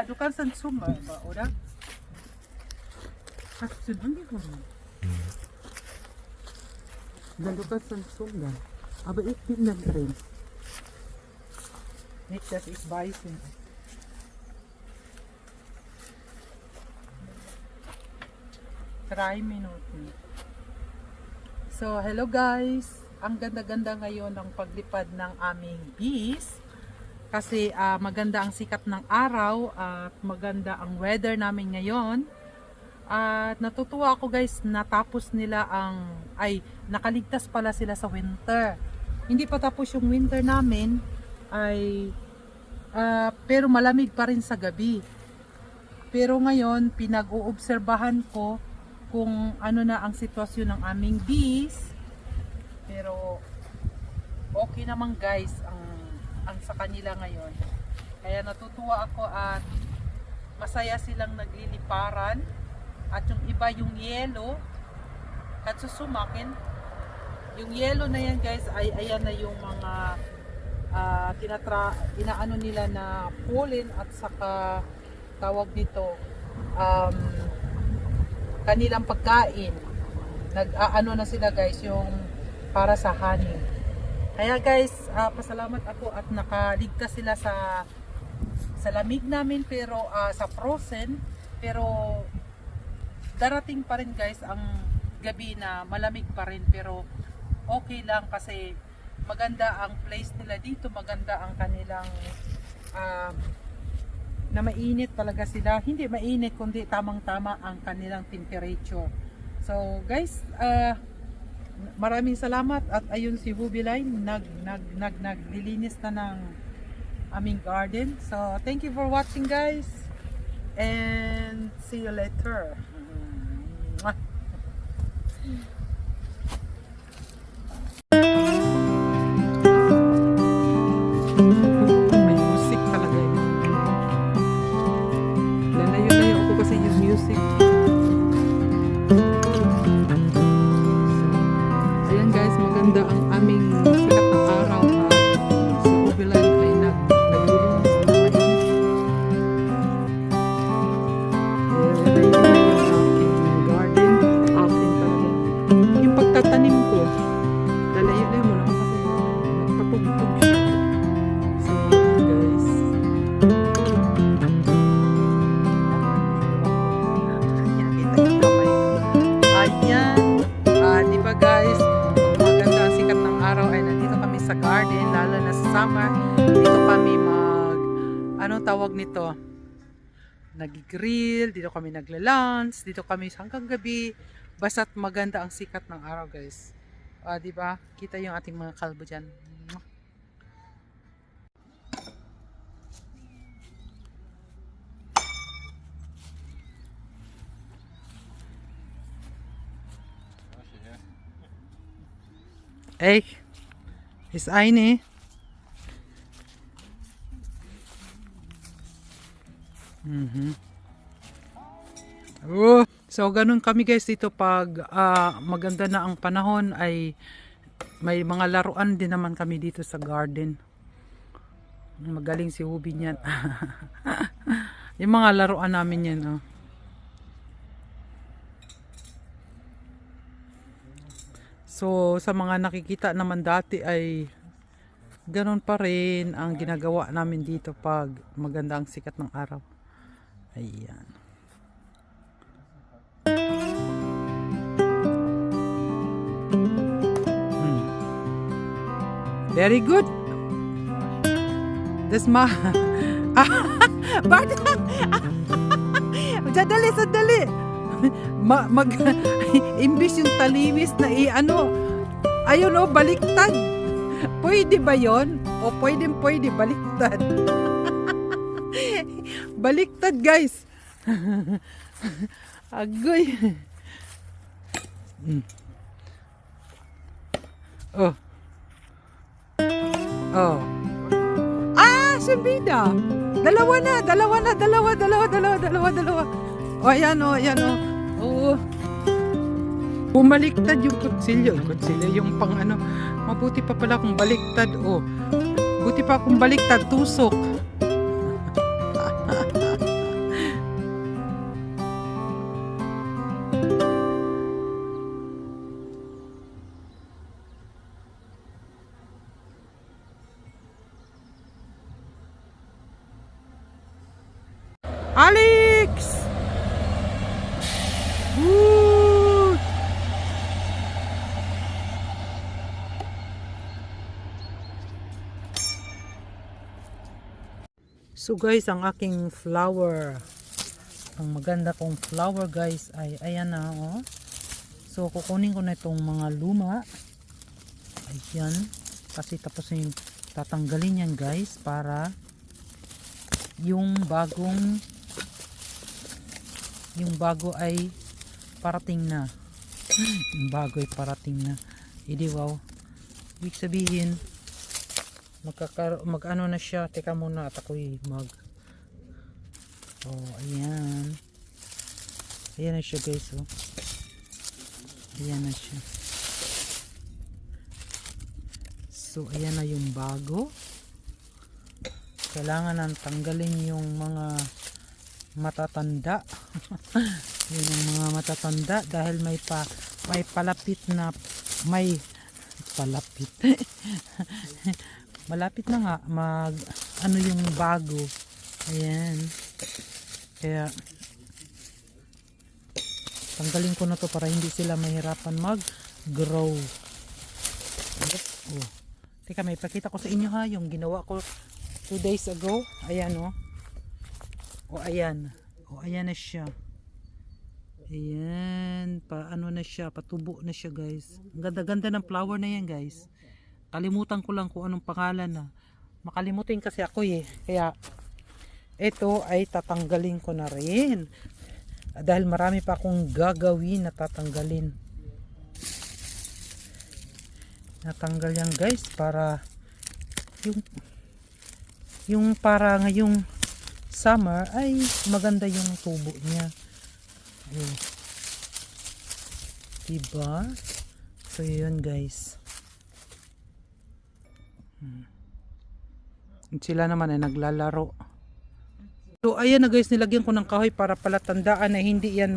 du kannst dann zoomen, oder? Hast du den angefangen? Dann du kannst dann zoomen. Aber ich bin dann drin. Nicht, dass ich beißen. 3 Minuten. So, hello guys! Ang ganda-ganda ngayon ng paglipad ng aming bees. Kasi maganda ang sikat ng araw at maganda ang weather namin ngayon. At natutuwa ako guys, natapos nila nakaligtas pala sila sa winter. Hindi pa tapos yung winter namin, pero malamig pa rin sa gabi. Pero ngayon, pinag-uobserbahan ko kung ano na ang sitwasyon ng aming bees. Pero okay naman guys ang sa kanila ngayon. Kaya natutuwa ako at masaya silang nagliliparan. At yung iba yung yellow at susumakin. Yung yellow na yan guys ayan na yung mga inaano nila na pollen at saka tawag dito kanilang pagkain. Nag-aano na sila guys yung para sa honey. Kaya guys, pasalamat ako at nakaligtas sila sa lamig namin pero sa frozen, pero darating pa rin guys ang gabi na malamig pa rin, pero okay lang kasi maganda ang place nila dito, maganda ang kanilang na mainit talaga sila. Hindi mainit kundi tamang-tama ang kanilang temperature. So guys, maraming salamat at ayun si Hubiline naglilinis na ng aming garden. So thank you for watching guys and see you later. May music talaga yun. Lalayo-layo ako kasi yung music. Ayan guys, maganda ang aming sikat ng araw at si Ubilan ay naglilinis na ngayon. Yung pagtatanim ko, lalayo-layo mo lang kasi nagpatugtog siya. So guys, ayan, diba guys, maganda ang sikat ng araw ay nandito kami sa garden, lalo na sa summer. Dito kami anong tawag nito, nag-grill, dito kami nagla-lunch, dito kami hanggang gabi. Basta't maganda ang sikat ng araw guys. Diba? Kita yung ating mga kalbo dyan. Hey, ist eine. So ganun kami guys dito pag maganda na ang panahon ay may mga laruan din naman kami dito sa garden. Magaling si Hubi niyan. Yung mga laruan namin yan. So sa mga nakikita naman dati ay ganun pa rin ang ginagawa namin dito pag maganda ang sikat ng araw. Ayan. Very good. Das Sandali. Imbis yung taliwis na ayun baliktad. Pwede ba yon? O pwede baliktad. Baliktad guys. Agoy. Sumbida. Dalawa. Ayan. Oo. Bumaliktad yung kutsilyo. Yung pang mabuti pa pala kung baliktad. Buti pa kung baliktad, tusok. Alex! Woo! So guys, ang aking flower, ang maganda kong flower guys ay ayan na oh. So kukunin ko na itong mga luma. Ayan. Kasi tapos yung tatanggalin yan guys para yung bago ay parating na. Yung bago ay parating na. Hindi wow. Ibig sabihin mag-ano na siya. Teka muna at ako'y ayan. Ayan na siya guys oh. Ayan na siya. So ayan na yung bago. Kailangan nang tanggalin yung mga matatanda. Yun yung mga matatanda dahil may palapit na palapit. Malapit na nga ano yung bago. Ayan. Kaya tanggalin ko na to para hindi sila mahirapan mag-grow. Oh. Teka, may pakita ko sa inyo ha yung ginawa ko 2 days ago. Ayan oh. O ayan. O ayan na siya. Ayan. Ano na siya. Patubo na siya guys. Ang ganda-ganda ng flower na yan guys. Kalimutan ko lang kung anong pangalan na. Makalimutin kasi ako eh. Kaya ito ay tatanggalin ko na rin. Dahil marami pa akong gagawin na tatanggalin. Natanggal yan guys para yung para ngayong summer ay maganda yung tubo niya. Ayun. Diba? So yun guys. Sila naman ay naglalaro. So ayan na guys, nilagyan ko ng kahoy para palatandaan na hindi yan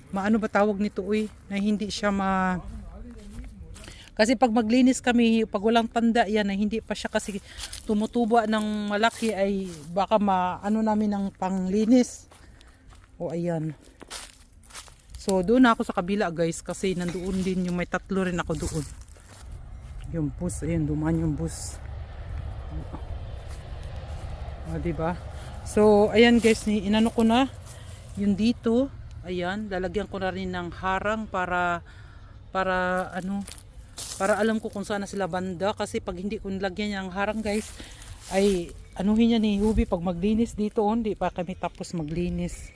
maano ba tawag nito na hindi siya kasi pag maglinis kami, pag walang tanda yan na hindi pa siya kasi tumutubo ng malaki ay baka maano namin ng panglinis. O ayan. So doon ako sa kabila guys kasi nandoon din yung may tatlo rin ako doon. Yung bus, ayan, dumaan yung bus. O, diba? So, ayan guys, inano ko na yung dito. Ayan, lalagyan ko na rin ng harang para alam ko kung saan na sila banda. Kasi pag hindi ko nilagyan yung harang guys, ay anuhin niya ni Hubi pag maglinis dito. Hindi pa kami tapos maglinis.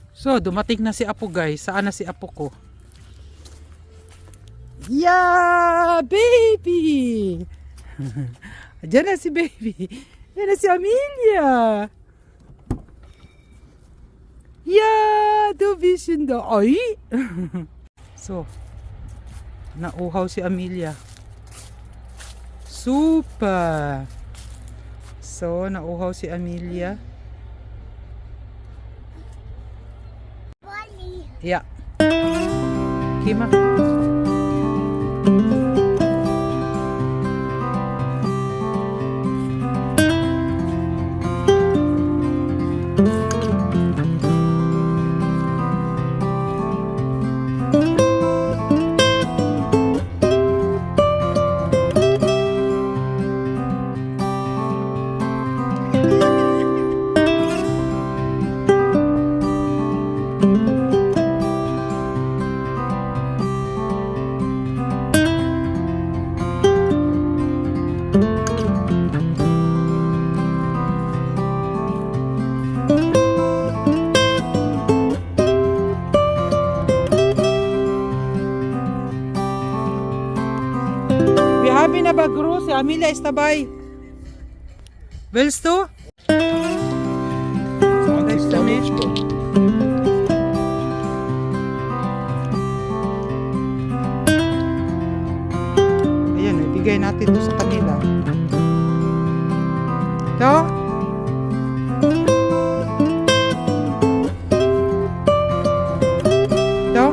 So, dumating na si Apo guys. Saan na si Apo ko? Yeah, baby! Diyan na si baby. Diyan na si Amelia. Yeah, do vision do. Ay! So, nauhaw si Amelia. Super! So, nauhaw si Amelia. Yeah. Kima. Happy na ba guru? Si Amelia istabay. Bells to? Next to me. Ayan, ibigay natin to sa kanila. Ito? Ito?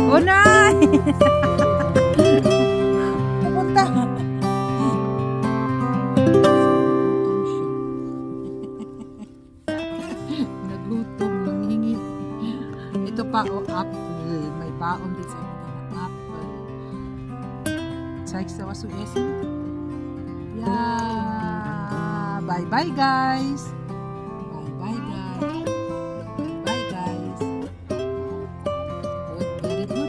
Oh, nay! Pupunta. Nagutom siya. Nagutom, nanghingi. Ito pa, oh, apple. May baon din sa akin na apple. Saik sa waso esi. Yeah. Bye-bye, guys. Bye-bye, guys. Bye-bye, guys. Good, very good.